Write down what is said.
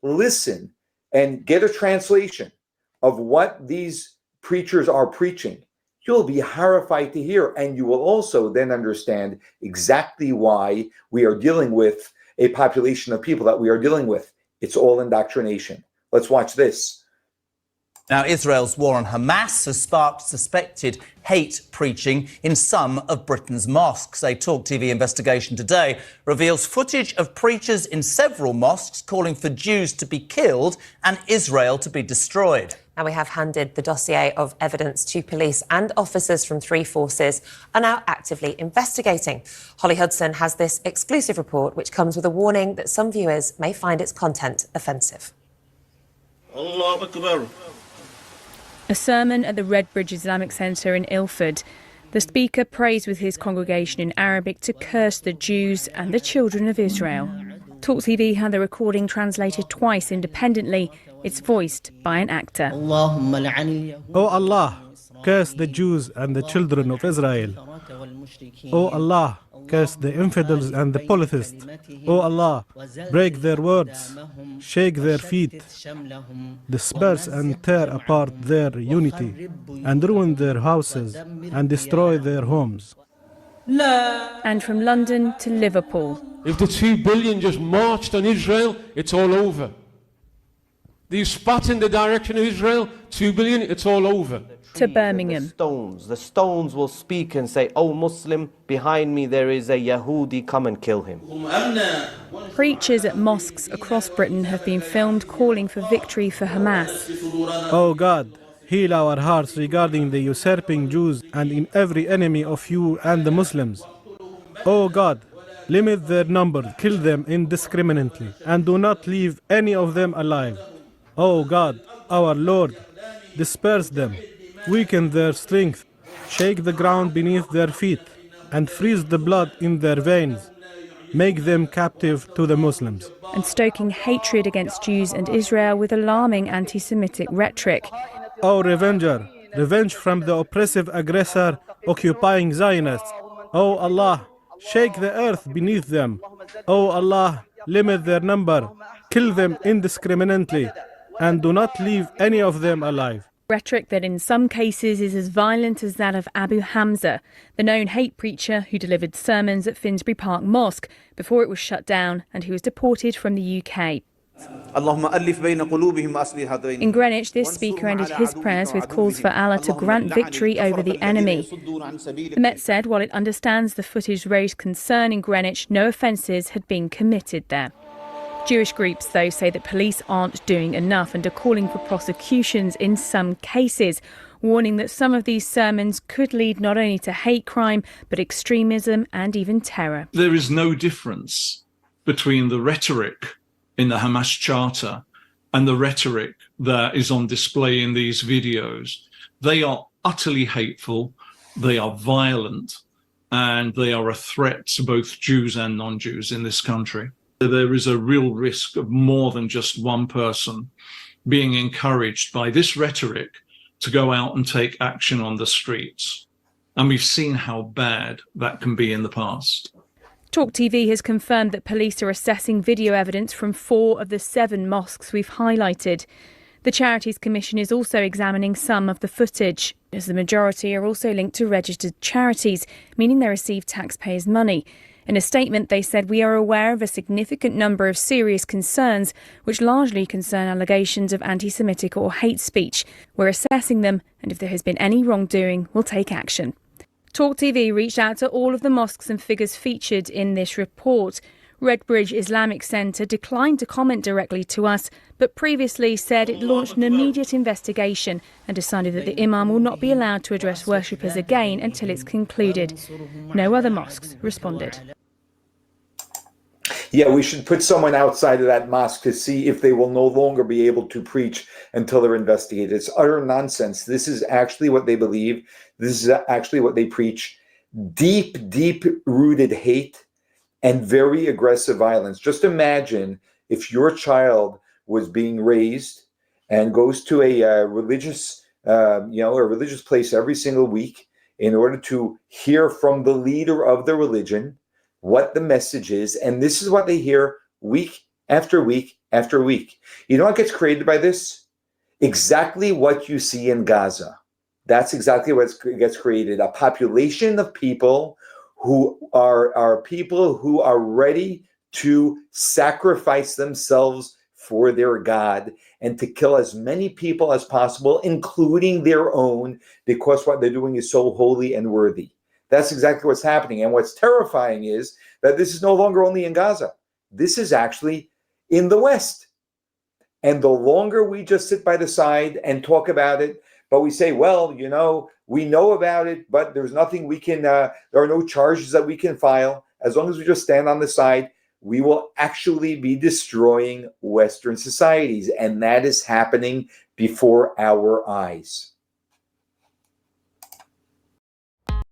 listen and get a translation of what these preachers are preaching, you'll be horrified to hear. And you will also then understand exactly why we are dealing with a population of people that we are dealing with. It's all indoctrination. Let's watch this. Now, Israel's war on Hamas has sparked suspected hate preaching in some of Britain's mosques. A Talk TV investigation today reveals footage of preachers in several mosques calling for Jews to be killed and Israel to be destroyed. Now, we have handed the dossier of evidence to police, and officers from 3 forces are now actively investigating. Holly Hudson has this exclusive report, which comes with a warning that some viewers may find its content offensive. Allahu Akbar. A sermon at the Redbridge Islamic Centre in Ilford. The speaker prays with his congregation in Arabic to curse the Jews and the children of Israel. Talk TV had the recording translated twice independently. It's voiced by an actor. O Allah, curse the Jews and the children of Israel. O Allah, curse the infidels and the polytheists. O Allah, break their words, shake their feet, disperse and tear apart their unity, and ruin their houses and destroy their homes. And from London to Liverpool. If the 2 billion just marched on Israel, it's all over. These spat in the direction of Israel, 2 billion, it's all over. To Birmingham. The stones will speak and say, "Oh Muslim, behind me there is a Yahudi, come and kill him." Preachers at mosques across Britain have been filmed calling for victory for Hamas. O God, heal our hearts regarding the usurping Jews and in every enemy of you and the Muslims. O God, limit their number, kill them indiscriminately, and do not leave any of them alive. O God, our Lord, disperse them, weaken their strength, shake the ground beneath their feet, and freeze the blood in their veins. Make them captive to the Muslims. And stoking hatred against Jews and Israel with alarming anti-Semitic rhetoric. O Revenger, revenge from the oppressive aggressor occupying Zionists. O Allah, shake the earth beneath them. O Allah, limit their number, kill them indiscriminately, and do not leave any of them alive. Rhetoric that in some cases is as violent as that of Abu Hamza, the known hate preacher who delivered sermons at Finsbury Park Mosque before it was shut down and who was deported from the UK. In Greenwich, this speaker ended his prayers with calls for Allah to grant victory over the enemy. The Met said while it understands the footage raised concern in Greenwich, no offences had been committed there. Jewish groups, though, say that police aren't doing enough and are calling for prosecutions in some cases, warning that some of these sermons could lead not only to hate crime, but extremism and even terror. There is no difference between the rhetoric in the Hamas Charter and the rhetoric that is on display in these videos. They are utterly hateful, they are violent, and they are a threat to both Jews and non-Jews in this country. There is a real risk of more than just one person being encouraged by this rhetoric to go out and take action on the streets. And we've seen how bad that can be in the past. Talk TV has confirmed that police are assessing video evidence from 4 of the 7 mosques we've highlighted. The Charities Commission is also examining some of the footage, as the majority are also linked to registered charities, meaning they receive taxpayers' money. In a statement, they said, "We are aware of a significant number of serious concerns, which largely concern allegations of anti-Semitic or hate speech. We're assessing them, and if there has been any wrongdoing, we'll take action." Talk TV reached out to all of the mosques and figures featured in this report. Redbridge Islamic Centre declined to comment directly to us, but previously said it launched an immediate investigation and decided that the imam will not be allowed to address worshippers again until it's concluded. No other mosques responded. Yeah, we should put someone outside of that mosque to see if they will no longer be able to preach until they're investigated. It's utter nonsense. This is actually what they believe. This is actually what they preach. Deep, deep-rooted hate and very aggressive violence. Just imagine if your child was being raised and goes to a religious place every single week in order to hear from the leader of the religion what the message is, and this is what they hear week after week after week. You know what gets created by this? Exactly what you see in Gaza. That's exactly what gets created. A population of people who are people who are ready to sacrifice themselves for their God and to kill as many people as possible, including their own, because what they're doing is so holy and worthy. That's exactly what's happening. And what's terrifying is that this is no longer only in Gaza. This is actually in the West. And the longer we just sit by the side and talk about it, but we say, well, you know, we know about it, but there's nothing we can, there are no charges that we can file. As long as we just stand on the side, we will actually be destroying Western societies. And that is happening before our eyes.